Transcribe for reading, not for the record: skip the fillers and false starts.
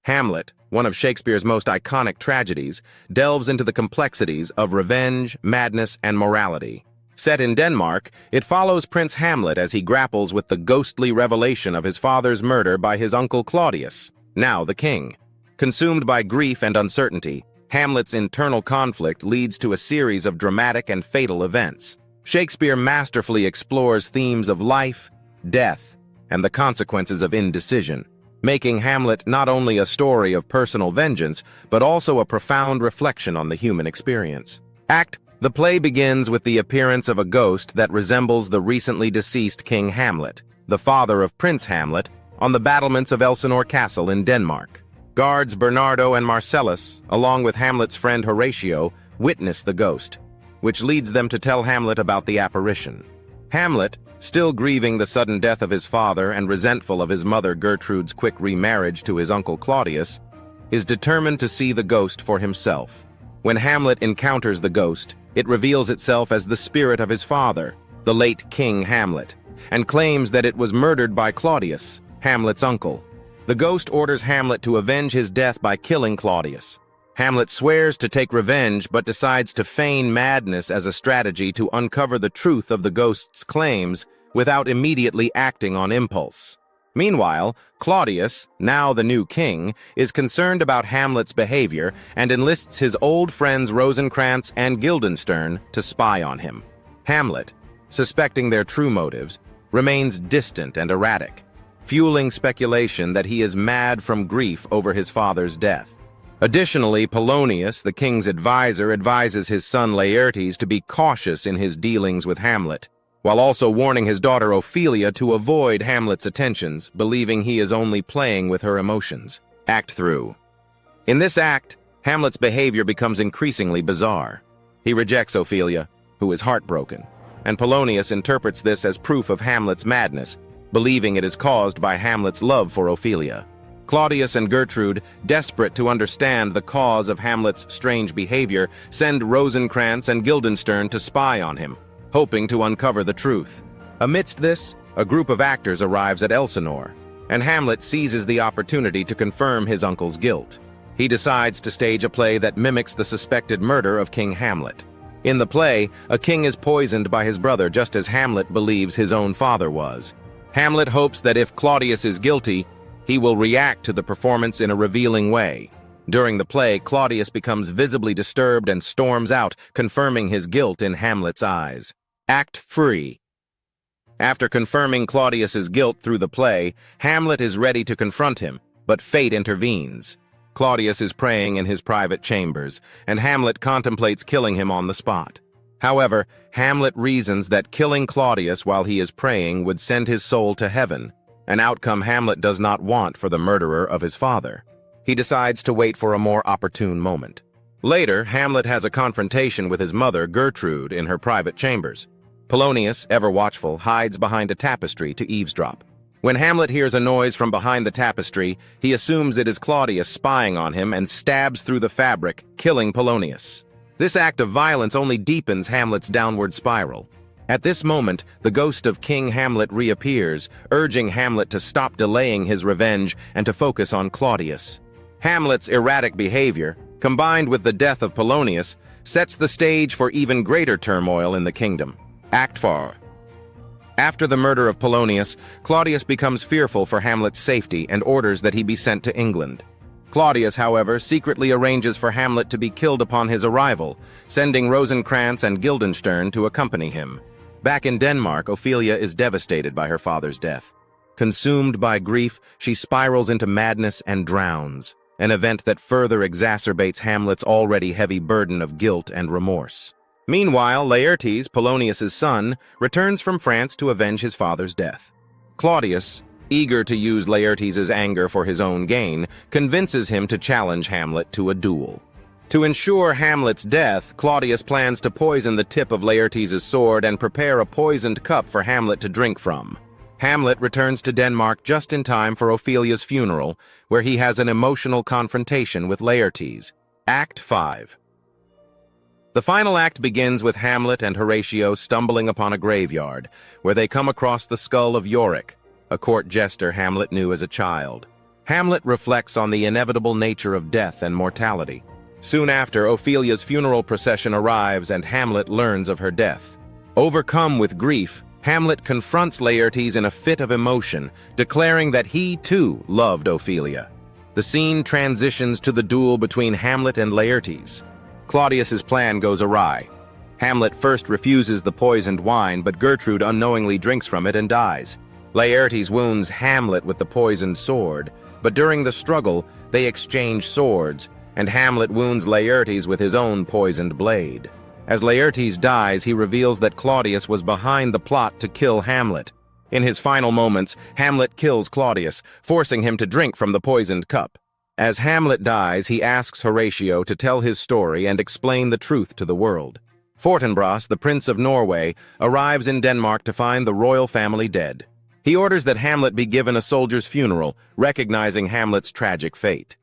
Hamlet, one of Shakespeare's most iconic tragedies, delves into the complexities of revenge, madness, and morality. Set in Denmark, it follows Prince Hamlet as he grapples with the ghostly revelation of his father's murder by his uncle Claudius, now the king. Consumed by grief and uncertainty, Hamlet's internal conflict leads to a series of dramatic and fatal events. Shakespeare masterfully explores themes of life, death, and the consequences of indecision, making Hamlet not only a story of personal vengeance, but also a profound reflection on the human experience. The play begins with the appearance of a ghost that resembles the recently deceased King Hamlet, the father of Prince Hamlet, on the battlements of Elsinore Castle in Denmark. Guards Bernardo and Marcellus, along with Hamlet's friend Horatio, witness the ghost, which leads them to tell Hamlet about the apparition. Hamlet, still grieving the sudden death of his father and resentful of his mother Gertrude's quick remarriage to his uncle Claudius, is determined to see the ghost for himself. When Hamlet encounters the ghost, it reveals itself as the spirit of his father, the late King Hamlet, and claims that it was murdered by Claudius, Hamlet's uncle. The ghost orders Hamlet to avenge his death by killing Claudius. Hamlet swears to take revenge but decides to feign madness as a strategy to uncover the truth of the ghost's claims without immediately acting on impulse. Meanwhile, Claudius, now the new king, is concerned about Hamlet's behavior and enlists his old friends Rosencrantz and Guildenstern to spy on him. Hamlet, suspecting their true motives, remains distant and erratic, fueling speculation that he is mad from grief over his father's death. Additionally, Polonius, the king's advisor, advises his son Laertes to be cautious in his dealings with Hamlet, while also warning his daughter Ophelia to avoid Hamlet's attentions, believing he is only playing with her emotions. Act through. In this act, Hamlet's behavior becomes increasingly bizarre. He rejects Ophelia, who is heartbroken, and Polonius interprets this as proof of Hamlet's madness, believing it is caused by Hamlet's love for Ophelia. Claudius and Gertrude, desperate to understand the cause of Hamlet's strange behavior, send Rosencrantz and Guildenstern to spy on him, hoping to uncover the truth. Amidst this, a group of actors arrives at Elsinore, and Hamlet seizes the opportunity to confirm his uncle's guilt. He decides to stage a play that mimics the suspected murder of King Hamlet. In the play, a king is poisoned by his brother just as Hamlet believes his own father was. Hamlet hopes that if Claudius is guilty, he will react to the performance in a revealing way. During the play, Claudius becomes visibly disturbed and storms out, confirming his guilt in Hamlet's eyes. Act free. After confirming Claudius's guilt through the play, Hamlet is ready to confront him, but fate intervenes. Claudius is praying in his private chambers, and Hamlet contemplates killing him on the spot. However, Hamlet reasons that killing Claudius while he is praying would send his soul to heaven, an outcome Hamlet does not want for the murderer of his father. He decides to wait for a more opportune moment. Later, Hamlet has a confrontation with his mother, Gertrude, in her private chambers. Polonius, ever watchful, hides behind a tapestry to eavesdrop. When Hamlet hears a noise from behind the tapestry, he assumes it is Claudius spying on him and stabs through the fabric, killing Polonius. This act of violence only deepens Hamlet's downward spiral. At this moment, the ghost of King Hamlet reappears, urging Hamlet to stop delaying his revenge and to focus on Claudius. Hamlet's erratic behavior, combined with the death of Polonius, sets the stage for even greater turmoil in the kingdom. Act 4. After the murder of Polonius, Claudius becomes fearful for Hamlet's safety and orders that he be sent to England. Claudius, however, secretly arranges for Hamlet to be killed upon his arrival, sending Rosencrantz and Guildenstern to accompany him. Back in Denmark, Ophelia is devastated by her father's death. Consumed by grief, she spirals into madness and drowns, an event that further exacerbates Hamlet's already heavy burden of guilt and remorse. Meanwhile, Laertes, Polonius's son, returns from France to avenge his father's death. Claudius, eager to use Laertes' anger for his own gain, convinces him to challenge Hamlet to a duel. To ensure Hamlet's death, Claudius plans to poison the tip of Laertes' sword and prepare a poisoned cup for Hamlet to drink from. Hamlet returns to Denmark just in time for Ophelia's funeral, where he has an emotional confrontation with Laertes. Act 5. The final act begins with Hamlet and Horatio stumbling upon a graveyard, where they come across the skull of Yorick, a court jester Hamlet knew as a child. Hamlet reflects on the inevitable nature of death and mortality. Soon after, Ophelia's funeral procession arrives and Hamlet learns of her death. Overcome with grief, Hamlet confronts Laertes in a fit of emotion, declaring that he, too, loved Ophelia. The scene transitions to the duel between Hamlet and Laertes. Claudius's plan goes awry. Hamlet first refuses the poisoned wine, but Gertrude unknowingly drinks from it and dies. Laertes wounds Hamlet with the poisoned sword, but during the struggle, they exchange swords, and Hamlet wounds Laertes with his own poisoned blade. As Laertes dies, he reveals that Claudius was behind the plot to kill Hamlet. In his final moments, Hamlet kills Claudius, forcing him to drink from the poisoned cup. As Hamlet dies, he asks Horatio to tell his story and explain the truth to the world. Fortinbras, the Prince of Norway, arrives in Denmark to find the royal family dead. He orders that Hamlet be given a soldier's funeral, recognizing Hamlet's tragic fate.